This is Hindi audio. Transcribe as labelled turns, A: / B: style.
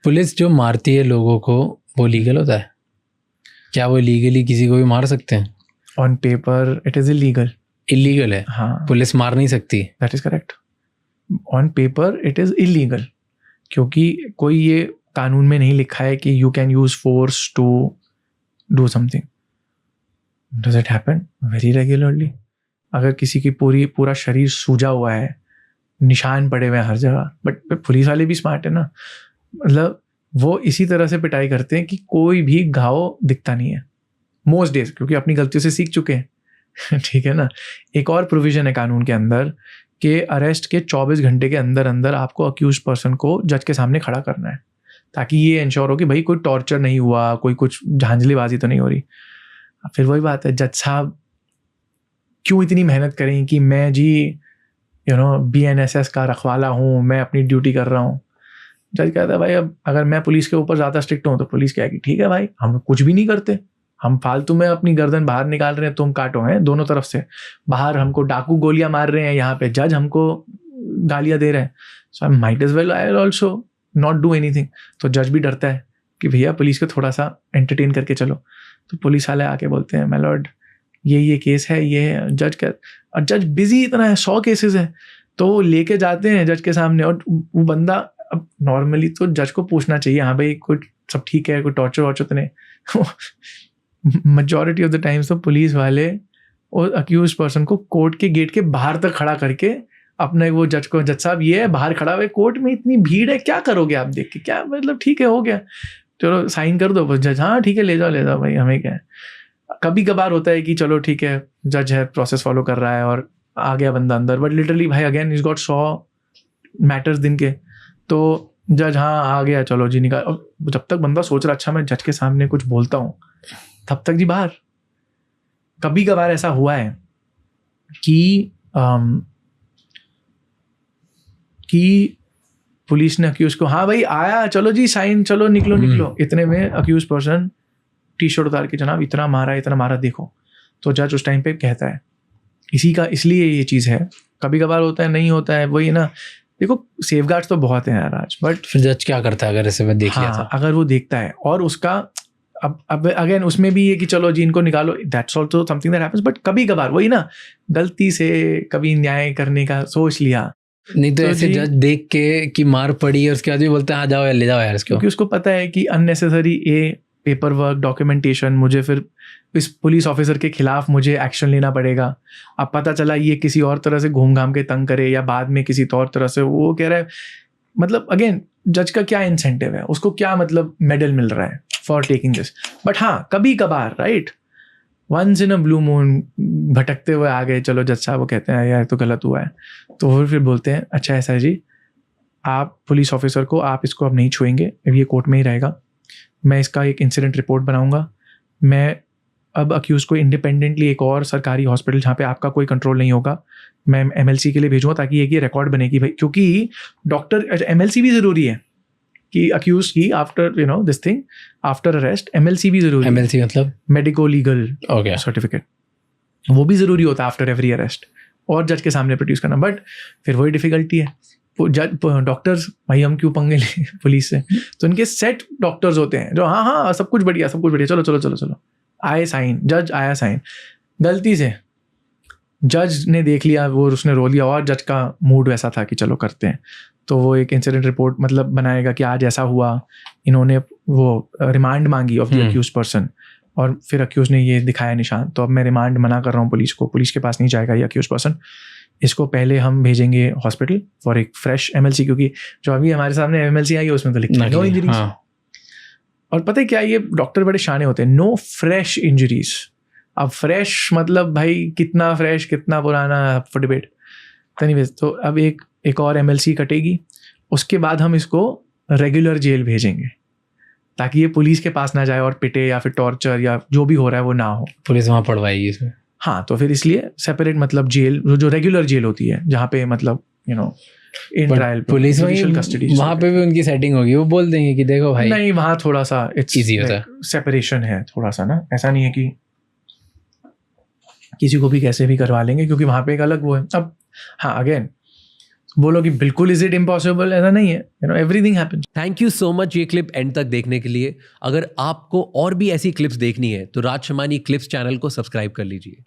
A: पुलिस जो मारती है लोगों को वो लीगल होता है? क्या वो लीगली किसी को भी मार सकते हैं?
B: On paper it is illegal.
A: Illegal है?
B: हाँ,
A: पुलिस मार नहीं सकती?
B: That is correct. On paper it is illegal, क्योंकि कोई ये कानून में नहीं लिखा है कि you can use force to do something. Does it happen? Very regularly. अगर किसी की पूरा शरीर सूजा हुआ है, निशान पड़े हुए हैं हर जगह, बट पुलिस वाले भी स्मार्ट है ना, मतलब वो इसी तरह से पिटाई करते हैं कि कोई भी घाव दिखता नहीं है मोस्ट डेज, क्योंकि अपनी गलतियों से सीख चुके हैं. ठीक है ना. एक और प्रोविजन है कानून के अंदर कि अरेस्ट के 24 घंटे के अंदर अंदर आपको अक्यूज पर्सन को जज के सामने खड़ा करना है, ताकि ये इंश्योर हो कि भाई कोई टॉर्चर नहीं हुआ, कोई कुछ झांझलीबाजी तो नहीं हो रही. फिर वही बात है, जज साहब क्यों इतनी मेहनत करें कि मैं जी BNSS का रखवाला हूँ, मैं अपनी ड्यूटी कर रहा हूँ. जज कहता है भाई अब अगर मैं पुलिस के ऊपर ज़्यादा स्ट्रिक्ट हूँ तो पुलिस कहेगी ठीक है भाई, हम कुछ भी नहीं करते, हम फालतू में अपनी गर्दन बाहर निकाल रहे हैं, तुम काटो हैं दोनों तरफ से. बाहर हमको डाकू गोलियां मार रहे हैं, यहाँ पे जज हमको गालियां दे रहे हैं. So I might as well I will also not do anything. तो जज भी डरता है कि भैया पुलिस को थोड़ा सा एंटरटेन करके चलो. तो पुलिस वाले आके बोलते हैं माय लॉर्ड ये केस है, ये जज का, और जज बिजी इतना है, 100 केसेस है, तो वो लेके जाते हैं जज के सामने. और वो बंदा, अब नॉर्मली तो जज को पूछना चाहिए हाँ भाई कोई सब ठीक है, कोई टॉर्चर वॉर्चर तो नहीं. मेजॉरिटी ऑफ द टाइम्स तो पुलिस वाले और अक्यूज पर्सन को कोर्ट के गेट के बाहर तक खड़ा करके अपने वो जज को, जज साहब ये है बाहर खड़ा हुआ है, कोर्ट में इतनी भीड़ है, क्या करोगे आप देख के, क्या मतलब ठीक है हो गया, चलो साइन कर दो. जज हाँ ठीक है ले जाओ भाई, हमें क्या है. कभी कभार होता है कि चलो ठीक है जज है, प्रोसेस फॉलो कर रहा है और आ गया बंदा अंदर, बट लिटरली भाई अगेन इज गॉट 100 मैटर्स दिन के, तो जज हाँ आ गया चलो जी निकाल. और जब तक बंदा सोच रहा अच्छा मैं जज के सामने कुछ बोलता हूँ, तब तक जी बाहर. कभी कभार ऐसा हुआ है कि पुलिस ने अक्यूज को हाँ भाई आया चलो जी साइन, चलो निकलो. इतने में अक्यूज पर्सन टी-शर्ट उतार के जनाब इतना मारा देखो. तो जज उस टाइम पे कहता है इसलिए ये चीज़ है. कभी कभार होता है, नहीं होता है, वही ना. देखो सेफगार्ड्स तो बहुत हैं यार आज, बट
A: फिर जज क्या करता है अगर ऐसे में देख लिया था?
B: अगर वो देखता है और उसका अब अगेन उसमें भी ये कि चलो जी इनको निकालो, that's also something that happens. But कभी कभार वही ना, गलती से कभी न्याय करने का सोच लिया,
A: नहीं तो ऐसे जज देख के कि मार पड़ी और उसके बाद भी बोलते हैं हाँ जाओ यार ले जाओ यार इसको,
B: क्योंकि उसको पता है कि अननेसेसरी पेपर वर्क, डॉक्यूमेंटेशन, मुझे फिर इस पुलिस ऑफिसर के खिलाफ मुझे एक्शन लेना पड़ेगा. अब पता चला ये किसी और तरह से घूम घाम के तंग करे या बाद में किसी और तरह से वो कह रहा है, मतलब अगेन जज का क्या इंसेंटिव है, उसको क्या मतलब मेडल मिल रहा है फॉर टेकिंग दिस. बट हाँ कभी कभार right, once in a blue moon भटकते हुए आ गए, चलो जज साहब वो कहते हैं यार तो गलत हुआ है, तो वो फिर बोलते हैं अच्छा ऐसा है जी, आप पुलिस ऑफिसर को आप इसको अब नहीं छुएंगे, ये कोर्ट में ही रहेगा, मैं इसका एक इंसिडेंट रिपोर्ट बनाऊंगा, मैं अब अक्यूज को इंडिपेंडेंटली एक और सरकारी हॉस्पिटल जहाँ पे आपका कोई कंट्रोल नहीं होगा, मैं MLC के लिए भेजूंगा ताकि ये रिकॉर्ड बनेगी भाई. क्योंकि डॉक्टर MLC भी ज़रूरी है कि अक्यूज की after this thing after arrest MLC भी ज़रूरी.
A: MLC मतलब
B: मेडिको लीगल सर्टिफिकेट, वो भी ज़रूरी होता है आफ्टर एवरी अरेस्ट, और जज के सामने प्रोड्यूस करना. बट फिर वही डिफिकल्टी है, डॉक्टर्स भाई हम क्यों पंगे लें पुलिस से. तो इनके सेट डॉक्टर्स होते हैं जो हाँ सब कुछ बढ़िया चलो आए साइन, जज आया साइन, गलती से जज ने देख लिया वो, उसने रो लिया और जज का मूड वैसा था कि चलो करते हैं, तो वो एक इंसिडेंट रिपोर्ट मतलब बनाएगा कि आज ऐसा हुआ, इन्होंने वो रिमांड मांगी ऑफ द अक्यूज पर्सन, और फिर अक्यूज ने ये दिखाया निशान, तो अब मैं रिमांड मना कर रहा हूँ पुलिस को, पुलिस के पास नहीं जाएगा ये अक्यूज पर्सन, इसको पहले हम भेजेंगे हॉस्पिटल फॉर एक फ्रेश MLC, क्योंकि जो अभी हमारे सामने MLC आई है उसमें तो लिखा है नो इंजरीज. और पता है क्या, ये डॉक्टर बड़े शाने होते हैं, नो फ्रेश इंजरीज. अब फ्रेश मतलब भाई कितना फ्रेश कितना पुराना फॉर डिबेट. तो अब एक और MLC कटेगी, उसके बाद हम इसको रेगुलर जेल भेजेंगे ताकि ये पुलिस के पास ना जाए और पिटे या फिर टॉर्चर या जो भी हो रहा है वो ना हो,
A: पुलिस वहाँ पड़वाएगी इसमें. हाँ
B: तो फिर इसलिए सेपरेट मतलब जेल जो रेगुलर जेल होती है जहाँ पे मतलब इन ट्रायल
A: पुलिस कस्टडी, वहाँ पे भी उनकी सेटिंग होगी, वो बोल देंगे कि देखो भाई
B: नहीं वहाँ थोड़ा सा इट्स
A: इजी होता है,
B: सेपरेशन है थोड़ा सा ना, ऐसा नहीं है कि किसी को भी कैसे भी करवा लेंगे, क्योंकि वहाँ पे एक अलग वो है. अब हाँ अगेन बोलो कि बिल्कुल इज इट इम्पॉसिबल, ऐसा नहीं है, you know everything happens.
C: Thank you so much ये क्लिप एंड तक देखने के लिए। अगर आपको और भी ऐसी क्लिप्स देखनी है तो राज शमानी क्लिप्स चैनल को सब्सक्राइब कर लीजिए।